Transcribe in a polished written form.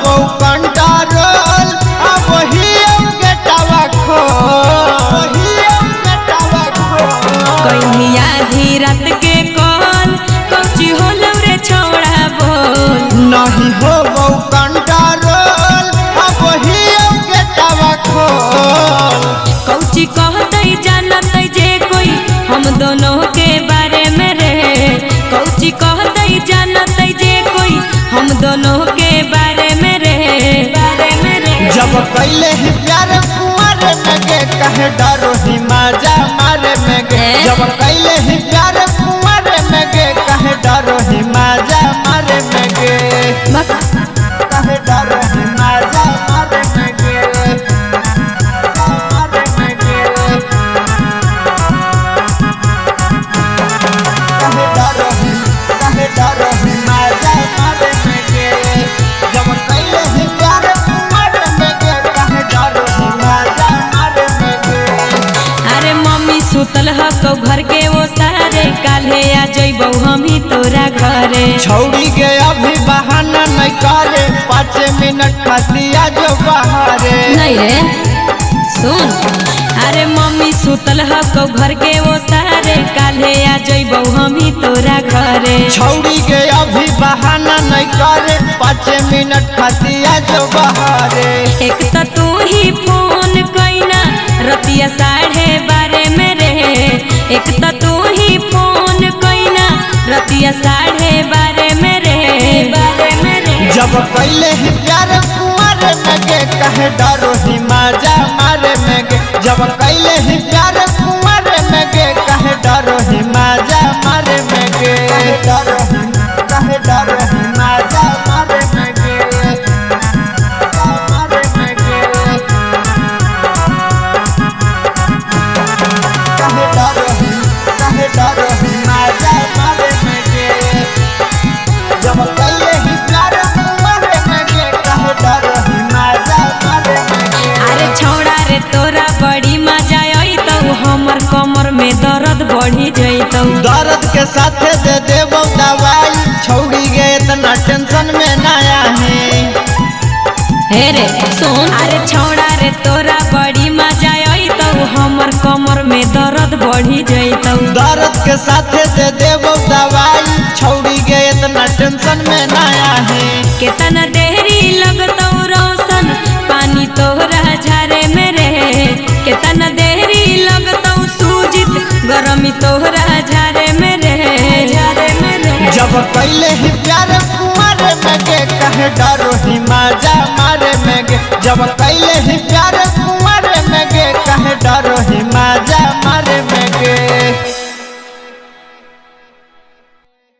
वो कंट्रोल अब ही गेटवा खो कहिया आधी रात के कॉल कौची होलो रे छोड़ा बोल नहीं हो वो कंट्रोल अब ही गेटवा खो कौची कहतई जानतई जे कोई हम दोनों के बारे में रे कौची कहतई जानतई जे कोई हम दोनों के बारे में रे जब कैले ही प्यार कुंवर में गे कहे डरो ही मजा मारे में गे जब कैले ही प्यार कुंवर में गे कहे डरो ही मजा मारे में गे कहे डरो ही मजा मारे में गे मारे में गे कहे डरो ही मजा मारे में गे जब कैले ही प्यार कुंवर में गे कहे डरो ही मजा मारे में गे अरे मम्मी सुतल ह तो घर के वो सारे काल्हे आ जइबौ हम ही तोरा घरे छौड़ी के अभी बहाना नहीं करे 5 मिनट खातिया जो बहारे नहीं रे सुन अरे मम्मी सुतल ह तो घर के वो सारे काल्हे आ जइबौ हम ही तोरा घरे छौड़ी के अभी बहाना नहीं करे 5 मिनट खातिया जो बहारे एक त तू ही फोन कइना रतिया 12:30 में रे एक त तू ही फोन कइना रतिया 12:30 में रे जब कैले ही प्यार कुंवर में गे कहे डरो ही मजा मारे में गे जब कैले ही प्यार कुंवर में गे कहे डरो ही मजा मारे में गे कहे डरो ही मजा मारे में गे मारे में गे कहे डरो ही मजा मारे में गे जब कैले ही प्यार कुंवर में गे कहे डरो ही मजा मारे में गे अरे छौड़ा रे तोरा बड़ी मजा आई तो हमर कमर में दर्द बढ़ी जइतौ दर्द के साथे दे देबो दवाई छौड़ी गे इतना टेंशन में ना आही हे रे सुन अरे छौड़ा रे तोरा बड़ी मजा आई तो हमर कमर में दर्द बढ़ी जइतौ दर्द के साथे दे देबो दवाई छौड़ी गे इतना टेंशन में ना आही केतना देरी लगतौ रोशन पानी तोहरा झारे में रे केतना देरी लगतौ सूजित गरमी तोहरा झारे में रे जब कैले ही प्यार कुंवर में गे कहे डरो ही मजा मारे में गे जब कैले ही प्यार कुंवर में गे कहे डरो ही